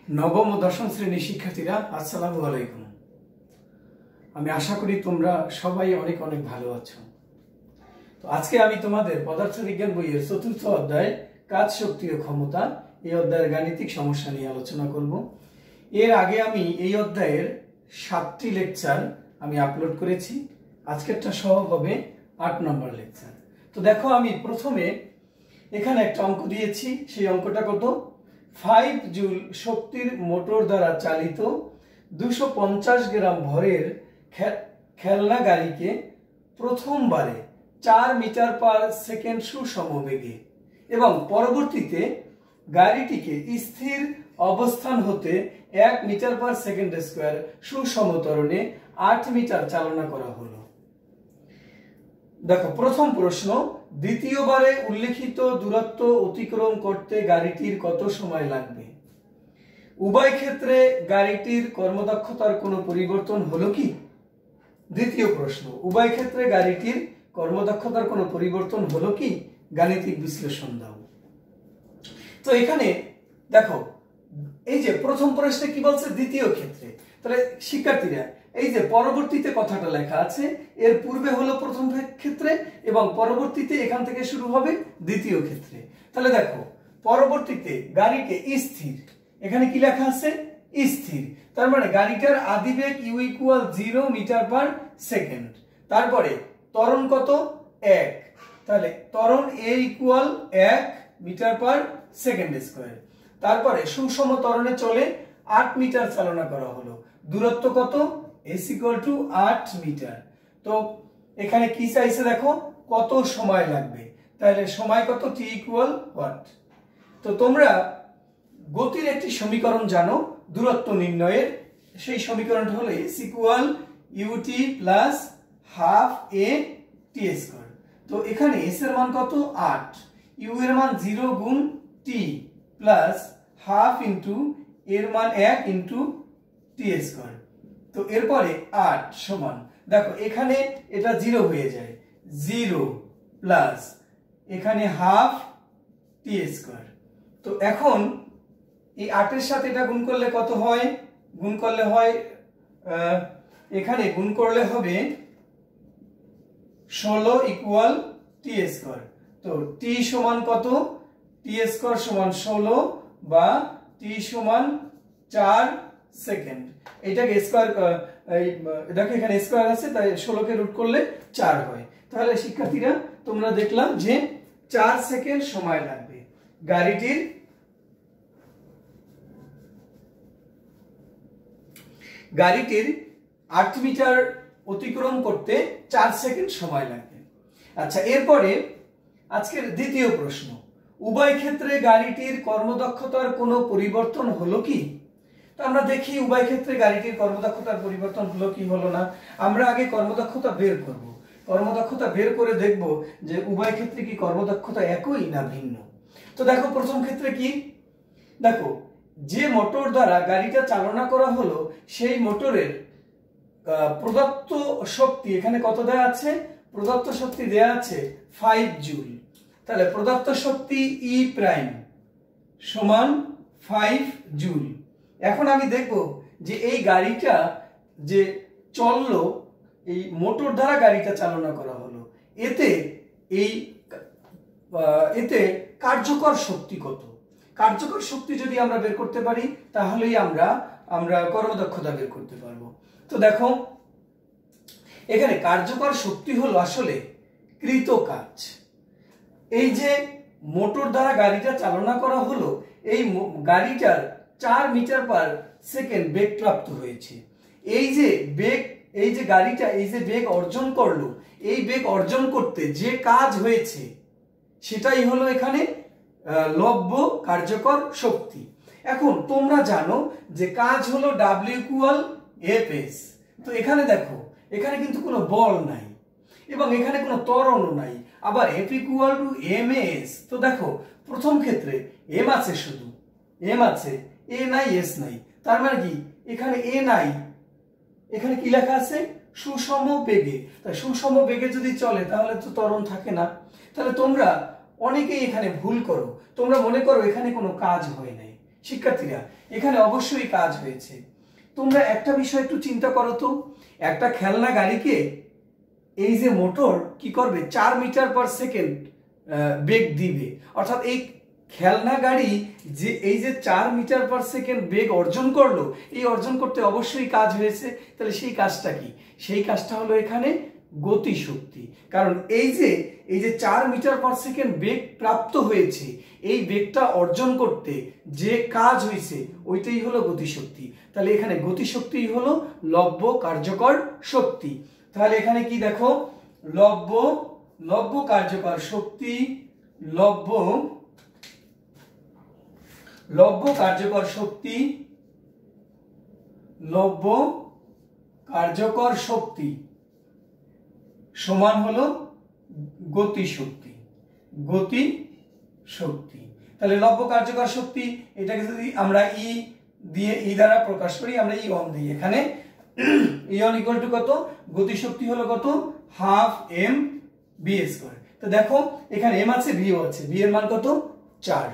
नवम और दशम श्रेणी शिक्षार्थीरा আসসালামু আলাইকুম। আমি আশা করি তোমরা সবাই অনেক অনেক ভালো আছো। তো আজকে আমি তোমাদের পদার্থবিজ্ঞান বইয়ের চতুর্থ অধ্যায় কাজ শক্তি ও ক্ষমতা এই অধ্যায়ের গাণিতিক সমস্যা নিয়ে আলোচনা করব। এর আগে আমি এই অধ্যায়ের 7টি লেকচার আমি আপলোড করেছি। আজকেরটা সহ হবে 8 নম্বর লেকচার। তো দেখো আমি প্রথমে এখানে একটা অঙ্ক দিয়েছি, সেই অঙ্কটা কত? 5 জুল শক্তির মোটর দ্বারা চালিত 250 গ্রাম ভরের খেলনা গাড়িকে প্রথমবারে 4 মিটার পার সেকেন্ড সুষম বেগে এবং পরবর্তীতে গাড়িটিকে স্থির অবস্থান হতে 1 মিটার পার সেকেন্ড স্কয়ার সুষম ত্বরণে 8 মিটার চালনা করা হলো। দেখো প্রথম প্রশ্ন, দ্বিতীয়বারে উল্লেখিত দূরত্ব অতিক্রম করতে গাড়িটির কত সময় লাগবে? উভয় ক্ষেত্রে গাড়িটির কর্মদক্ষতার কোনো পরিবর্তন হলো কি? দ্বিতীয় প্রশ্ন, উভয় ক্ষেত্রে গাড়িটির কর্মদক্ষতার কোনো পরিবর্তন হলো কি? গাণিতিক বিশ্লেষণ দাও। তো এখানে দেখো এই যে প্রথম প্রশ্নে কি বলছে? দ্বিতীয় ক্ষেত্রে। তাহলে শিক্ষার্থীরা এই যে পরবর্তীতে কথাটা লেখা আছে, এর পূর্বে হলো প্রথম ক্ষেত্রে এবং পরবর্তীতে এখান থেকে শুরু হবে দ্বিতীয় ক্ষেত্রে। তাহলে দেখো পরবর্তীতে গাড়িকে স্থির, এখানে কি লেখা আছে? স্থির। তার মানে গাড়িটার আদিবেগ u = 0 মিটার পার সেকেন্ড। তারপরে ত্বরণ কত? 1। তাহলে ত্বরণ a = 1 metre per second square. তারপরে সুষম ত্বরণে চলে 8 মিটার চালনা করা হলো। দূরত্ব কত? s = 8 metre. তো এখানে কি চাইছে দেখো, কত সময় লাগবে? তাহলে সময় কত? t = what? তো তোমরা গতির একটি সমীকরণ জানো দূরত্ব নির্ণয়ের, সেই সমীকরণটা হলো s = ut + ½ a t²। তো এখানে s এর মান কত? 8, u এর মান 0 গুণ t প্লাস ½ ইনটু এর মান 1 ইনটু t²। তো এরপরে 8 সমান, দেখো এখানে এটা 0 হয়ে যায়, 0 প্লাস এখানে ½ t²। তো এখন এই 8 এর সাথে এটা গুণ করলে কত হয়? গুণ করলে হয় এখানে গুণ করলে হবে 16 = t²। তো t সমান কত? t² সমান 16 বা t সমান 4 সেকেন্ড। এটাকে স্কয়ার, দেখো এখানে স্কয়ার আছে তাই 16 কে রুট করলে 4 হয়। তাহলে শিক্ষার্থীরা তোমরা দেখলাম যে 4 সেকেন্ড সময় লাগবে গাড়িটির 8 মিটার অতিক্রম করতে 4 সেকেন্ড সময় লাগবে। আচ্ছা, এরপরে আজকের দ্বিতীয় প্রশ্ন, উভয় ক্ষেত্রে গাড়িটির কর্মদক্ষতার কোনো পরিবর্তন হলো কি? তো আমরা দেখি উভয় ক্ষেত্রে গাড়িটির কর্মদক্ষতার পরিবর্তন হলো কি হলো না। আমরা আগে কর্মদক্ষতা বের করব। কর্মদক্ষতা বের করে দেখব যে উভয় ক্ষেত্রে কি কর্মদক্ষতা একই না ভিন্ন। তো দেখো প্রথম ক্ষেত্রে কি, দেখো যে মোটর দ্বারা গাড়িটা চালনা করা হলো সেই মোটরের প্রদত্ত শক্তি এখানে কত দেয়া আছে? প্রদত্ত শক্তি দেয়া আছে 5 জুল। তাহলে প্রদত্ত শক্তি E প্রাইম সমান 5 জুল। এখন আমি দেখব যে এই গাড়িটা যে চললো, এই মোটর দ্বারা গাড়িটা চালনা করা হলো, এতে কার্যকর শক্তি কত? কার্যকর শক্তি যদি আমরা বের করতে পারি তাহলেই আমরা কর্মদক্ষতা বের করতে পারবো। তো দেখো এখানে কার্যকর শক্তি হলো আসলে কৃত কাজ। এই যে মোটর দ্বারা গাড়িটা চালনা করা হলো, এই গাড়িটার 4 মিটার পার সেকেন্ড বেগ প্রাপ্ত হয়েছে। এই যে গাড়িটা এই যে বেগ অর্জন করলো, এই বেগ অর্জন করতে যে কাজ হয়েছে সেটাই হলো এখানে লব্য কার্যকর শক্তি। এখন তোমরা জানো যে কাজ হলো W = Fs। তো এখানে দেখো এখানে কিন্তু কোনো বল নাই এবং এখানে কোনো ত্বরণও নাই, আবার F = ms। তো দেখো প্রথম ক্ষেত্রে m আছে, শুধু m আছে, a নাই, s নাই। তার মানে কি এখানে a নাই, এখানে কি লেখা আছে? সুষম বেগে। তাই সুষম বেগে যদি চলে তাহলে তো ত্বরণ থাকে না। তাহলে তোমরা অনেকেই এখানে ভুল করো, তোমরা মনে করো এখানে কোনো কাজ হয় নাই। শিক্ষার্থীরা এখানে অবশ্যই কাজ হয়েছে। তোমরা একটা বিষয় একটু চিন্তা করো তো, একটা খেলনা গাড়িকে এই যে মোটর কি করবে 4 মিটার পার সেকেন্ড বেগ দিবে, অর্থাৎ এই খেলনা গাড়ি যে এই যে 4 মিটার পার সেকেন্ড বেগ অর্জন করলো, এই অর্জন করতে অবশ্যই কাজ হয়েছে। তাহলে সেই কাজটা কি? সেই কাজটা হলো এখানে গতিশক্তি। কারণ এই যে 4 মিটার পার সেকেন্ড বেগ প্রাপ্ত হয়েছে, এই বেগটা অর্জন করতে যে কাজ হয়েছে ওইটাই হলো গতিশক্তি। তাহলে এখানে গতিশক্তি হলো লব্য কার্যকর শক্তি। তাহলে এখানে কি দেখো, লব্য কার্যকর শক্তি, লব্য কার্যকর শক্তি, লব্য কার্যকর শক্তি সমান হলো গতিশক্তি। তাহলে লব্য কার্যকর শক্তি এটাকে যদি আমরা ই দ্বারা প্রকাশ করি, আমরা ই অন দিই, এখানে ই অন ইকুয়াল টু কত? গতিশক্তি হলো কত? Half M V square. তো দেখো এখানে এম আছে, ভিও আছে, ভি এর মান কত? 4।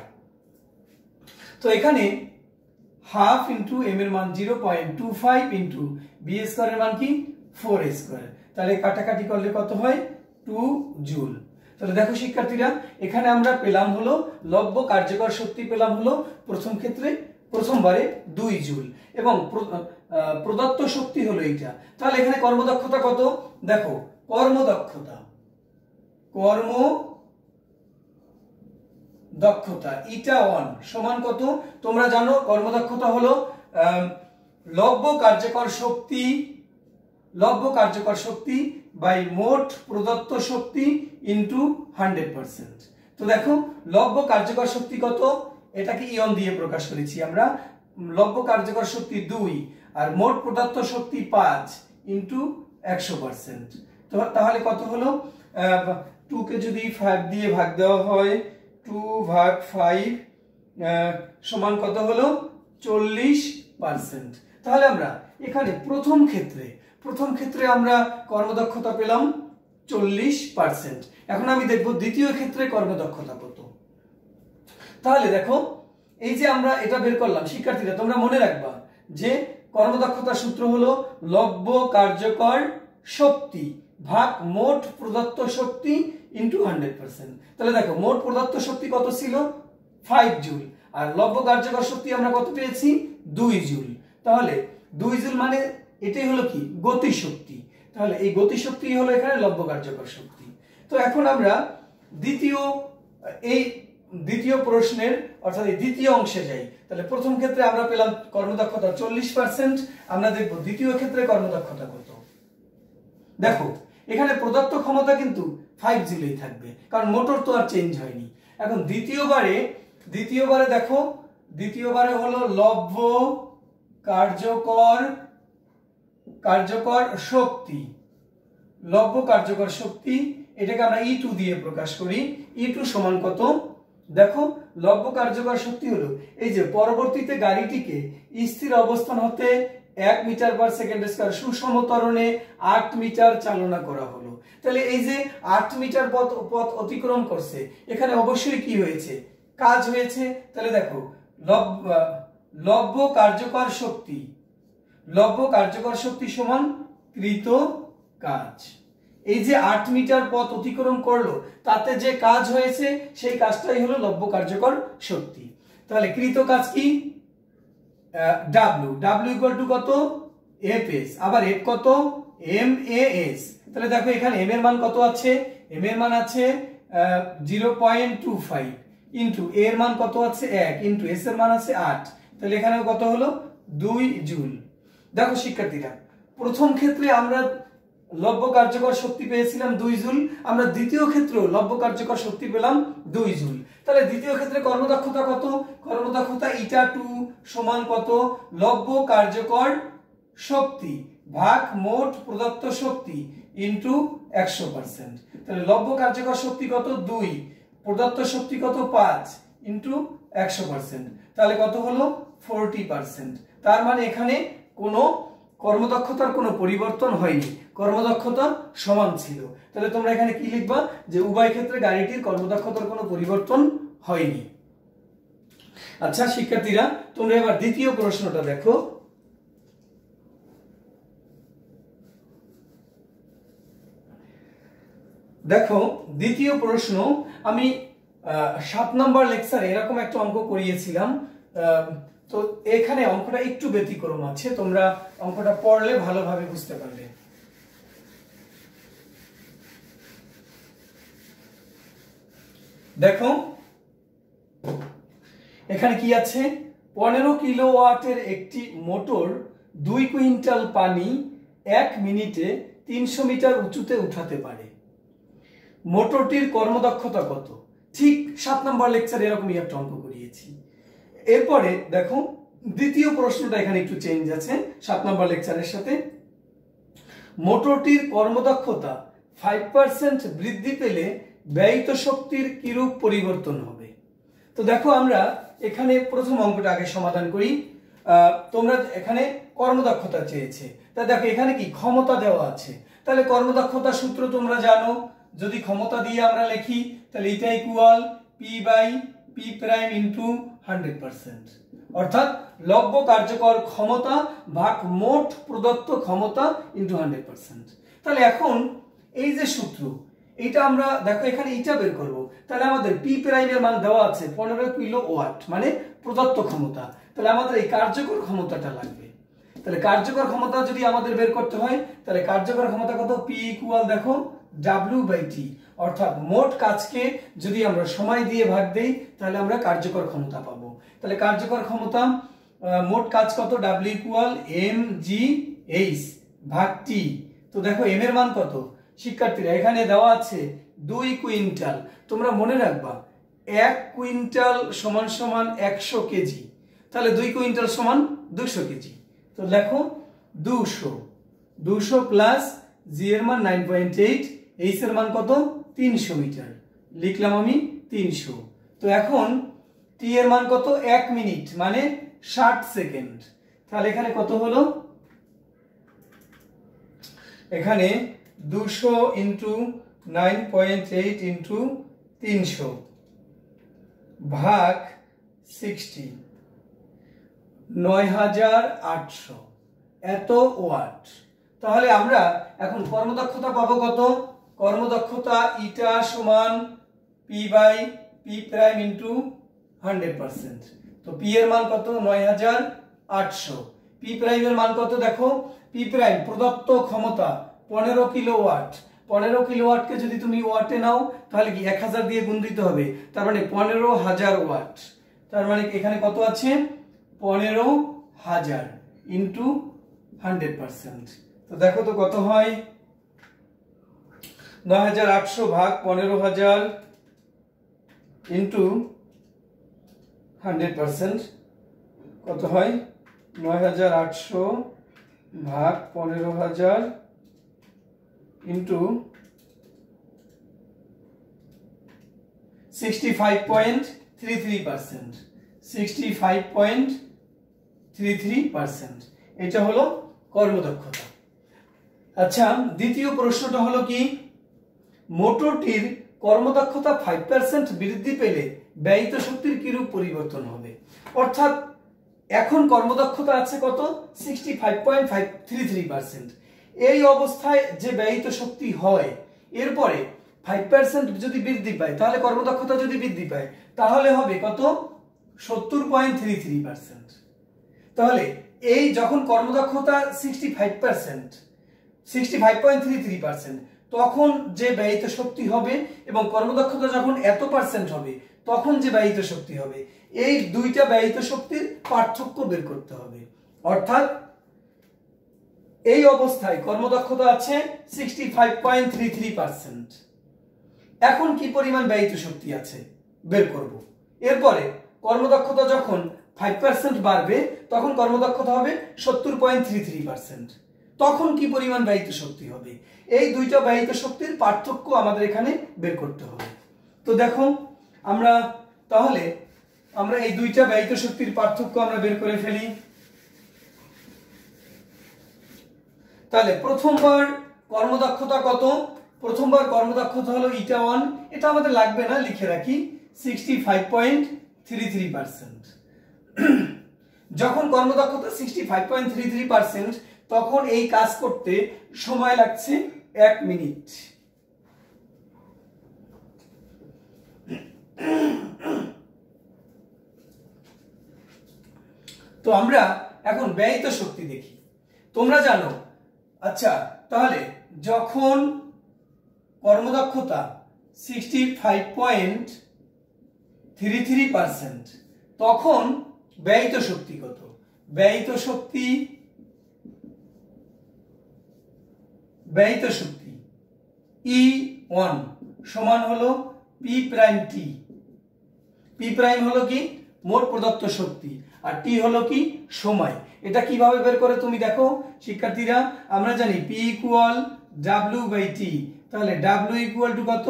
তো এখানে হাফ ইন্টু এম এর মান 0.25 ইন্টু বি স্কয়ার এর মান কি? 4 স্কয়ার। তাহলে কাটাকাটি করলে কত হয়? 2 জুল। তাহলে দেখো শিক্ষার্থীরা এখানে আমরা পেলাম হলো লব্য কার্যকর শক্তি পেলাম হলো প্রথমবারে 2 জুল, এবং প্রদত্ত শক্তি হলো এইটা। তাহলে এখানে কর্মদক্ষতা কত? দেখো কর্মদক্ষতা ইটা 1 সমান কত? তোমরা জানো কর্মদক্ষতা হলো লব্য কার্যকর শক্তি বাই মোট প্রদত্ত শক্তি ইনটু 100%। তো দেখো লব্য কার্যকর শক্তি কত? এটাকে ইয়ন দিয়ে প্রকাশ করেছি আমরা। লব্য কার্যকর শক্তি 2 আর মোট প্রদত্ত শক্তি 5 ইনটু 100%। তো তাহলে কত হলো? 2 কে যদি 5 দিয়ে ভাগ দেওয়া হয়, 2 ভাগ 5 সমান কত হলো? 40%। তাহলে আমরা এখানে প্রথম ক্ষেত্রে আমরা কর্মদক্ষতা পেলাম 40%। এখন আমি দেখব দ্বিতীয় ক্ষেত্রে কর্মদক্ষতা কত। তাহলে দেখো এই যে আমরা এটা বের করলাম, শিক্ষার্থীরা তোমরা মনে রাখবা যে কর্মদক্ষতার সূত্র হলো লব্য কার্যকর শক্তি ভাগ মোট প্রদত্ত শক্তি ইনটু 100%। তাহলে দেখো মোট প্রদত্ত শক্তি কত ছিল? 5 জুল, আর লব্য কার্যকর শক্তি আমরা কত পেয়েছি? 2 জুল। তাহলে 2 জুল মানে এটাই হলো কি? গতিশক্তি। তাহলে এই গতিশক্তি হলো এখানে লব্য কার্যকর শক্তি। তো এখন আমরা দ্বিতীয় প্রশ্নের অর্থাৎ এই দ্বিতীয় অংশে যাই। তাহলে প্রথম ক্ষেত্রে আমরা পেলাম কর্মদক্ষতা 40%, আমরা দেখব দ্বিতীয় ক্ষেত্রে কর্মদক্ষতা কত। দেখো এখানে প্রদত্ত ক্ষমতা কিন্তু 5 জুলেই থাকবে, কারণ মোটর তো আর চেঞ্জ হয়নি। এখন দ্বিতীয়বারে দেখো দ্বিতীয়বারে হলো লব্য কার্যকর শক্তি, লব্য কার্যকর শক্তি এটাকে আমরা E2 দিয়ে প্রকাশ করি। E2 সমান কত? দেখো লব্য কার্যকর শক্তি হলো এই যে পরবর্তীতে গাড়িটিকে স্থির অবস্থান হতে 1 মিটার পার সেকেন্ড স্কয়ার সুষম ত্বরণে 8 মিটার চালনা করা হলো। তাহলে এই যে 8 মিটার পথ অতিক্রম করছে, এখানে অবশ্যই কি হয়েছে? কাজ হয়েছে। তাহলে দেখো লব্য কার্যকর শক্তি সমান কৃত কাজ। এই যে 8 মিটার পথ অতিক্রম করলো, তাতে যে কাজ হয়েছে সেই কাজটাই হলো লব্য কার্যকর শক্তি। তাহলে কৃত কাজ কি? W ইকুয়াল টু কত? Fs, আবার F কত? MAS। তাহলে দেখো এখানে M এর মান কত আছে? M এর মান আছে 0.25 ইনটু A এর মান কত আছে? 1 ইনটু S এর মান আছে 8। তাহলে এখানে কত হলো? 2 জুল। দেখো শিক্ষার্থীরা প্রথম ক্ষেত্রে আমরা লব্য কার্যকর শক্তি পেয়েছিলাম 2 জুল, আমরা দ্বিতীয় ক্ষেত্রেও লব্য কার্যকর শক্তি পেলাম 2 জুল। তাহলে দ্বিতীয় ক্ষেত্রে কর্মদক্ষতা কত? কর্মদক্ষতা ইটা 2 সমান কত? লব্য কার্যকর শক্তি ভাগ মোট প্রদত্ত শক্তি ইনটু 100%। তাহলে লব্য কার্যকর শক্তি কত? 2, প্রদত্ত শক্তি কত? 5 ইনটু 100%। তাহলে কত হলো? 40%। তার মানে এখানে কোনো কর্মদক্ষতার কোনো পরিবর্তন হয়নি, কর্মদক্ষতা সমান ছিল। তাহলে তোমরা এখানে কি লিখবা? যে উভয় ক্ষেত্রে গাড়িটির কর্মদক্ষতার কোনো পরিবর্তন হয়নি। আচ্ছা শিক্ষার্থীরা, তোমরা এবার দ্বিতীয় প্রশ্নটা দেখো। দেখো দ্বিতীয় প্রশ্ন, আমি 7 নম্বর লেকচারে এরকম একটা অঙ্ক করিয়েছিলাম। তো এখানে অঙ্কটা একটু ব্যতিক্রম আছে, তোমরা অঙ্কটা পড়লে ভালোভাবে বুঝতে পারবে। দেখো এখানে কি আছে, 15 কিলোওয়াটের একটি মোটর 2 কুইন্টাল পানি 1 মিনিটে 300 মিটার উঁচুতে উঠাতে পারে। মোটরটির কর্মদক্ষতা কত? ঠিক 7 নম্বর লেকচারে এরকমই একটা অঙ্ক করিয়েছি। এরপরে দেখো দ্বিতীয় প্রশ্নটা এখানে একটু চেঞ্জ আছে 7 নম্বর লেকচারের সাথে। মোটরটির কর্মদক্ষতা 5% বৃদ্ধি পেলে ব্যয়িত শক্তির কিরূপ পরিবর্তন হবে? তো দেখো আমরা এখানে প্রথম অঙ্কটা আগে সমাধান করি। তোমরা এখানে কর্মদক্ষতা চেয়েছে, তা দেখো এখানে কি ক্ষমতা দেওয়া আছে, তাহলে কর্মদক্ষতা সূত্র তোমরা জানো। যদি ক্ষমতা দিয়ে আমরা লিখি তাহলে এটা equal P by P prime into 100%, অর্থাৎ লব্য কার্যকর ক্ষমতা ভাগ মোট প্রদত্ত ক্ষমতা ইন্টু 100%। তাহলে এখন এই যে সূত্র, এটা আমরা দেখো এখানে এটা বের করব, তাহলে আমাদের পি প্রাইমের মান দেওয়া আছে 15 কিলোওয়াট, মানে প্রদত্ত ক্ষমতা। তাহলে আমাদের এই কার্যকর ক্ষমতাটা লাগবে। তাহলে কার্যকর ক্ষমতা যদি আমাদের বের করতে হয়, তাহলে কার্যকর ক্ষমতা কত? পি ইকুয়াল দেখো ডাব্লিউ বাই টি, অর্থাৎ মোট কাজকে যদি আমরা সময় দিয়ে ভাগ দেই তাহলে আমরা কার্যকর ক্ষমতা পাবো। তাহলে কার্যকর ক্ষমতা মোট কাজ কত? W equal M G H ভাগ টি। তো দেখো এম এর মান কত শিক্ষার্থীরা? এখানে দেওয়া আছে 2 কুইন্টাল। তোমরা মনে রাখবা 1 কুইন্টাল সমান সমান 100 কেজি, তাহলে 2 কুইন্টাল সমান 200 কেজি। তো দেখো 200 প্লাস জি এর মান 9.8, এইচ এর মান কত? 300 মিটার, লিখলাম আমি 300। তো এখন টি এর মান কত? 1 মিনিট মানে 60 সেকেন্ড। তাহলে এখানে কত হলো? এখানে 200 ইন্টু 9.8 ইন্টু 300 ভাগ 60, 9800 এত ওয়াট। তাহলে আমরা এখন কর্মদক্ষতা পাবো কত? কর্মদক্ষতা ইটা সমান P by P prime into 100%। তো পি এর মান কত? 9800। পি প্রাইম এর মান কত? দেখো পি প্রাইম প্রদত্ত ক্ষমতা 15 কিলোওয়াট। 15 কিলোওয়াটকে যদি তুমি ওয়াটে নাও তাহলে কি 1000 দিয়ে গুণ দিতে হবে, তার মানে 15000 ওয়াট। তার মানে এখানে কত আছে? 15000 ইন্টু 100%। তো দেখো তো কত হয়? 9800 ভাগ 15000 ইন্টু 100% কত হয়? 9800 ভাগ 15000 ইন্টু 65.33%। 65.33%, এটা হলো কর্মদক্ষতা। আচ্ছা দ্বিতীয় প্রশ্নটা হলো কি, মোটরটির কর্মদক্ষতা 5% বৃদ্ধি পেলে ব্যয়িত শক্তির কিরূপ পরিবর্তন হবে? অর্থাৎ এখন কর্মদক্ষতা আছে কত? 65.33%। এই অবস্থায় যে ব্যয়িত শক্তি হয়, এরপরে 5% যদি বৃদ্ধি পায়, তাহলে কর্মদক্ষতা যদি বৃদ্ধি পায় তাহলে হবে কত? 70.33%। তাহলে এই যখন কর্মদক্ষতা 65.33%, তখন যে ব্যয়িত শক্তি হবে এবং কর্মদক্ষতা যখন এত পার্সেন্ট হবে তখন যে ব্যয়িত শক্তি হবে, এই দুইটা ব্যয়িত শক্তির পার্থক্য বের করতে হবে। অর্থাৎ এই অবস্থায় কর্মদক্ষতা আছে 65.33%। এখন কি পরিমাণ ব্যয়িত শক্তি আছে বের করব। এরপরে কর্মদক্ষতা যখন 5% বাড়বে তখন কর্মদক্ষতা হবে 70.33%। তখন কি পরিমাণ ব্যয়িত শক্তি হবে, এই দুইটা ব্যয়িত শক্তির পার্থক্য আমাদের এখানে বের করতে হবে। তো দেখো আমরা তাহলে এই দুইটা ব্যয়িত শক্তির পার্থক্য আমরা বের করে ফেলি। তাহলে প্রথমবার কর্মদক্ষতা কত? প্রথমবার কর্মদক্ষতা হলো ইটা 1, এটা আমাদের লাগবে না, লিখে রাখি 65.33%। যখন কর্মদক্ষতা 65.33%, তখন এই কাজ করতে সময় লাগছে 1 মিনিট। তো আমরা এখন ব্যয়িত শক্তি দেখি। তোমরা জানো, আচ্ছা তাহলে যখন কর্মদক্ষতা 65.33%, তখন ব্যয়িত শক্তি কত? ব্যয়িত শক্তি E1 সমান হলো P prime T। P prime হলো কি মোট প্রদত্ত শক্তি, আর T হলো কি সময়। এটা কিভাবে বের করে তুমি দেখো শিক্ষার্থীরা, আমরা জানি P equal W by T, তাহলে W ইকুয়াল টু কত?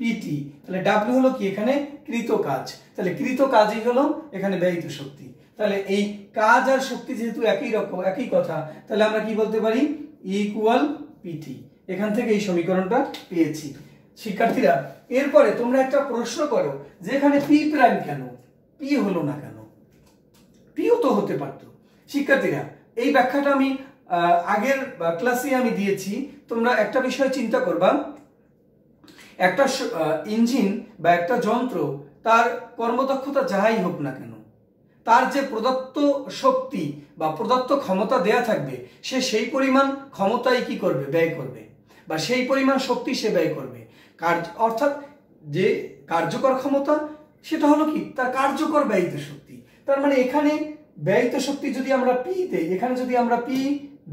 PT। তাহলে W হলো কি এখানে কৃত কাজ, তাহলে কৃত কাজই হলো এখানে ব্যয়িত শক্তি। তাহলে এই কাজ আর শক্তি যেহেতু একই রকম, একই কথা, তাহলে আমরা কি বলতে পারি? E equal PT। এখান থেকে এই সমীকরণটা পেয়েছি। শিক্ষার্থীরা এরপরে তোমরা একটা প্রশ্ন করো যে এখানে P প্রাইম কেন, P হলো না কেন? Pও তো হতে পারতো। শিক্ষার্থীরা এই ব্যাখ্যাটা আমি আগের ক্লাসে আমি দিয়েছি। তোমরা একটা বিষয় চিন্তা করবা, একটা ইঞ্জিন বা একটা যন্ত্র, তার কর্মদক্ষতা যাই হোক না কেন, তার যে প্রদত্ত শক্তি বা প্রদত্ত ক্ষমতা দেয়া থাকবে, সে সেই পরিমাণ ক্ষমতাই কি করবে? ব্যয় করবে, বা সেই পরিমাণ শক্তি সে ব্যয় করবে। অর্থাৎ যে কার্যকর ক্ষমতা, সেটা হলো কি তার কার্যকর ব্যয়িত শক্তি। তার মানে এখানে ব্যয়িত শক্তি যদি আমরা P দেই, এখানে যদি আমরা P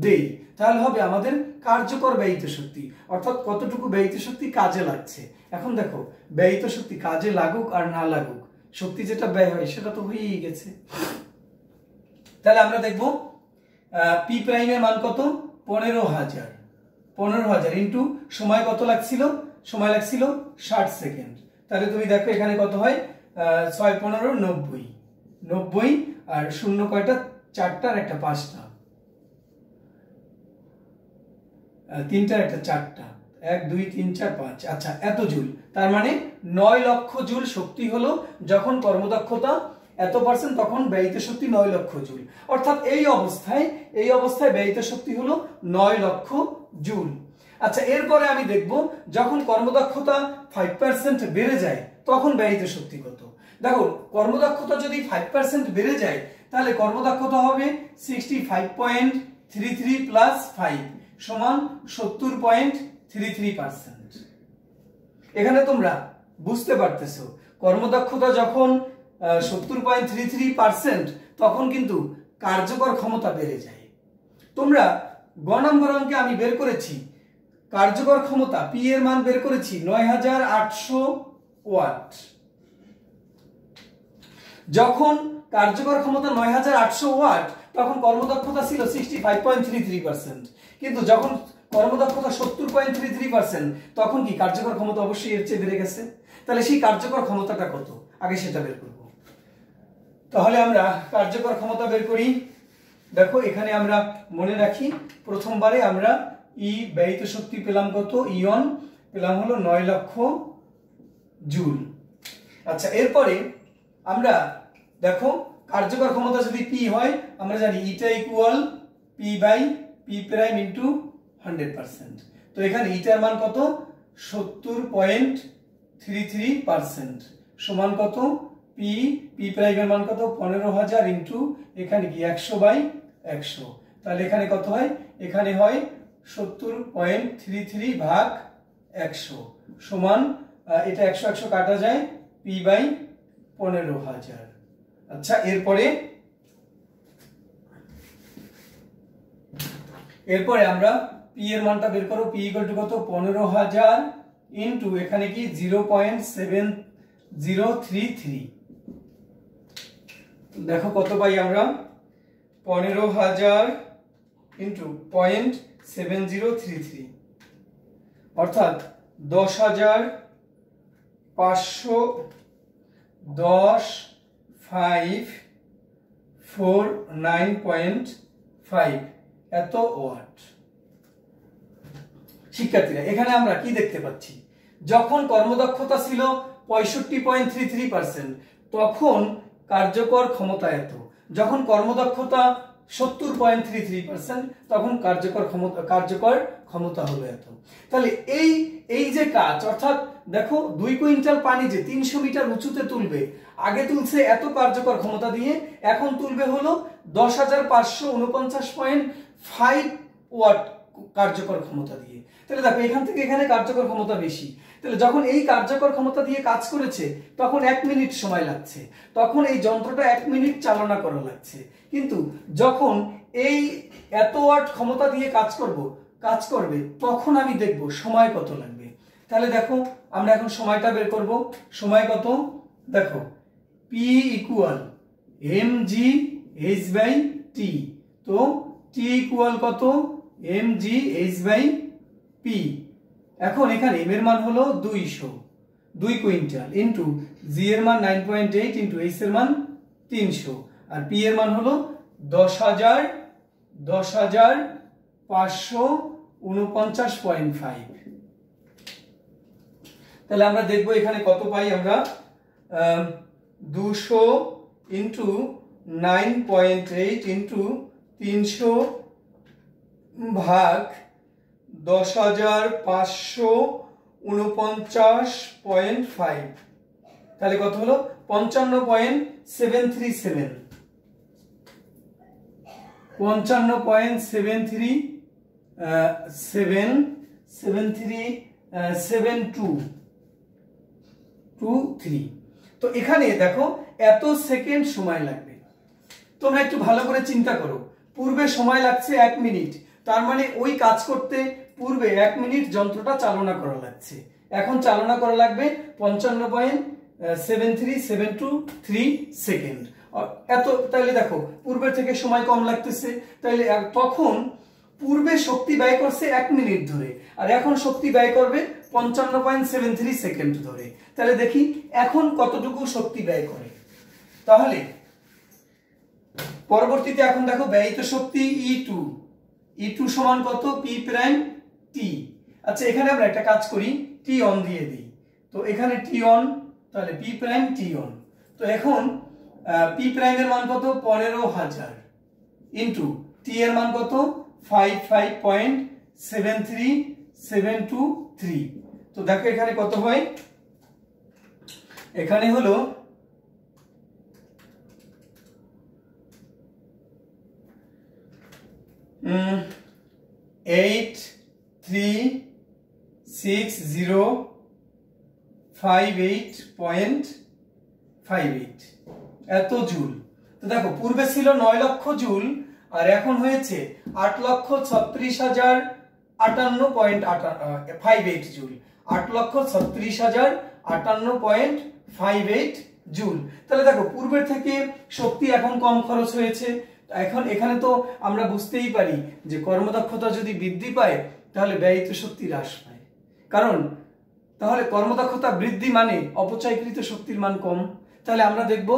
দেই, তাহলে হবে আমাদের কার্যকর ব্যয়িত শক্তি, অর্থাৎ কতটুকু ব্যয়িত শক্তি কাজে লাগছে। এখন দেখো ব্যয়িত শক্তি কাজে লাগুক আর না লাগুক, শক্তি যেটা ব্যয় হয় সেটা তো হয়েই গেছে। তাহলে আমরা দেখব P প্রাইমের মান কত? 15,000 ইন্টু সময় কত লাগছিল? সময় লাগছিল 60 সেকেন্ড। তাহলে তুমি দেখো এখানে কত হয়? 6 15 90, আর শূন্য কয়টা? 4টা আর একটা 5টা, 3টা আর একটা 4টা, 1 2 3 4 5। আচ্ছা এত জুল, তার মানে 9 লক্ষ জুল শক্তি হলো যখন কর্মদক্ষতা এত %, তখন ব্যয়িত শক্তি 9 লক্ষ জুল। অর্থাৎ এই অবস্থায় ব্যয়িত শক্তি হলো 9 লক্ষ জুল। আচ্ছা এরপরে আমি দেখব যখন কর্মদক্ষতা 5% বেড়ে যায়, তখন ব্যয়িত শক্তি কত? দেখো কর্মদক্ষতা যদি 5% বেড়ে যায়, তাহলে কর্মদক্ষতা হবে 65.33 প্লাস 5 সমান 70.33%। এখানে তোমরা বুঝতে পারতেছো, কর্মদক্ষতা যখন 70.33%, তখন কিন্তু কার্যকর ক্ষমতা বেড়ে যায়। তোমরা গ নম্বর অঙ্কে আমি বের করেছি কার্যকর ক্ষমতা, P এর মান বের করেছি 9800 ওয়াট। যখন কার্যকর ক্ষমতা 9800 ওয়াট, তখন কর্মদক্ষতা ছিল 65.33%। কিন্তু যখন কর্মদক্ষতা 70.33%, তখন কি কার্যকর ক্ষমতা অবশ্যই এর চেয়ে বেড়ে গেছে। তাহলে সেই কার্যকর ক্ষমতাটা কত, আগে সেটা বের করব। তাহলে আমরা কার্যকর ক্ষমতা বের করি। দেখো এখানে আমরা মনে রাখি, প্রথমবারে আমরা ই ব্যয়িত শক্তি পেলাম কত? E1 পেলাম হলো 9 লক্ষ জুল। আচ্ছা এরপরে আমরা দেখো কার্যকর ক্ষমতা যদি P হয়, আমরা জানি eta equal P by P prime into 100%। তো এখানে ইটার মান কত? 70.33% সমান কত? P প্রাইমের মান কত? 15,000 ইন্টু এখানে কি 100/100। তাহলে এখানে কত হয়? এখানে হয় 70.33 ভাগ 100 সমান, এটা 100 কাটা যায়, P বাই 15,000। আচ্ছা এরপরে আমরা P এর মানটা বের করব। P ইকুয়াল টু কত? 15,000 ইন্টু এখানে কি 0.7033। দেখো কত পাই আমরা? 15,000 ইন্টু 0.7033, অর্থাৎ 10,549.5 এত ওয়াট। শিক্ষার্থীরা এখানে আমরা কি দেখতে পাচ্ছি? যখন কর্মদক্ষতা ছিল 65.33%, তখন কার্যকর ক্ষমতা এত, যখন কর্মদক্ষতা 70.33%, তখন কার্যকর ক্ষমতা হলো এত। তাহলে এই যে কাজ, অর্থাৎ দেখো 2 কুইন্টাল পানি যে 300 মিটার উঁচুতে তুলবে, আগে তুলছে এত কার্যকর ক্ষমতা দিয়ে, এখন তুলবে হলো 10,549.5 ওয়াট কার্যকর ক্ষমতা দিয়ে। তাহলে দেখো এখান থেকে এখানে কার্যকর ক্ষমতা বেশি। তাহলে যখন এই কার্যকর ক্ষমতা দিয়ে কাজ করেছে তখন 1 মিনিট সময় লাগছে, তখন এই যন্ত্রটা 1 মিনিট চালনা করা লাগছে। কিন্তু যখন এই এত ওয়াট ক্ষমতা দিয়ে কাজ করবে তখন আমি দেখব সময় কত লাগবে। তাহলে দেখো আমরা এখন সময়টা বের করব। সময় কত? দেখো P ইকুয়াল mgh/t। তো T ইকুয়াল কত? mgh/p। এখন এখানে m এর মান হলো 200, 2 কুইন্টাল, ইন্টু g এর মান 9.8, ইন্টু h এর মান 300, আর p এর মান হলো 10,549.5। তাহলে আমরা দেখবো এখানে কত পাই আমরা। 200 ইন্টু 9.8 ইন্টু 300 ভাগ 10,549.5, তাহলে কত হলো? 55.737, 55.737223। তো এখানে দেখো এত সেকেন্ড সময় লাগবে। তোমরা একটু ভালো করে চিন্তা করো, পূর্বে সময় লাগছে 1 মিনিট, তার মানে ওই কাজ করতে পূর্বে 1 মিনিট যন্ত্রটা চালনা করা লাগছে, এখন চালনা করা লাগবে 55.73723 সেকেন্ড এত। তাহলে দেখো পূর্বের থেকে সময় কম লাগতেছে, তাহলে তখন পূর্বে শক্তি ব্যয় করছে 1 মিনিট ধরে, আর এখন শক্তি ব্যয় করবে 55.73 সেকেন্ড ধরে। তাহলে দেখি এখন কতটুকু শক্তি ব্যয় করে। তাহলে পরবর্তীতে এখন দেখো ব্যয়িত শক্তি E2 সমান কত? P prime T। আচ্ছা এখানে আমরা একটা কাজ করি, T অন দিয়ে দিই। তো এখানে T অন, তাহলে P প্রাইম T অন। তো এখন P প্রাইম এর মান কত? 15,000, ইন্টু T এর মান কত? 55.73723। তো দেখো এখানে কত হয়, এখানে হলো 836058.58 এত জুল। তো দেখো পূর্বে ছিল 9 লক্ষ জুল, আর এখন হয়েছে 8,36,058.58 জুল, 8,36,058.58 জুল। তাহলে দেখো পূর্বের থেকে শক্তি এখন কম খরচ হয়েছে। এখন এখানে তো আমরা বুঝতেই পারি যে কর্মদক্ষতা যদি বৃদ্ধি পায় তাহলে ব্যয়িত শক্তি হ্রাস পায়, কারণ তাহলে কর্মদক্ষতা বৃদ্ধি মানে অপচয়কৃত শক্তির মান কম। তাহলে আমরা দেখব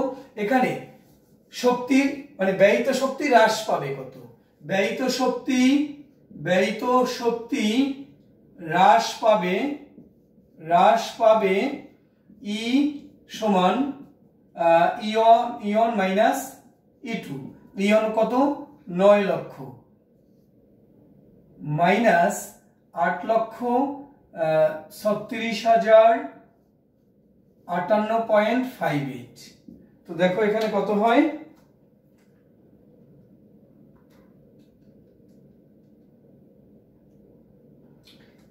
এখানে শক্তির মানে ব্যয়িত শক্তি হ্রাস পাবে কত? ব্যয়িত শক্তি হ্রাস পাবে E সমান ইয়ন মাইনাস E2। ইয়ন কত? 9 লক্ষ মাইনাস 8,36,058.58। তো দেখো এখানে কত হয়,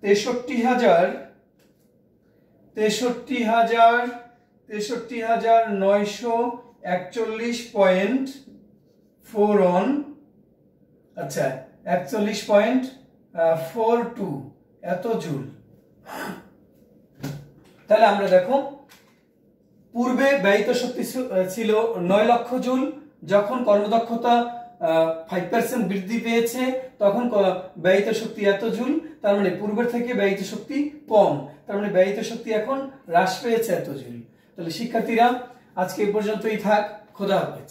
63,941.41, আচ্ছা 41.42 এত জুল। তাহলে আমরা দেখো পূর্বে ব্যয়িত শক্তি ছিল 9 লক্ষ জুল, যখন কর্মদক্ষতা 5% বৃদ্ধি পেয়েছে তখন ব্যয়িত শক্তি এত জুল, তার মানে পূর্বের থেকে ব্যয়িত শক্তি কম, তার মানে ব্যয়িত শক্তি এখন হ্রাস পেয়েছে এত জুল। তাহলে শিক্ষার্থীরা আজকে এই পর্যন্তই থাক, খোদা হাফেজ।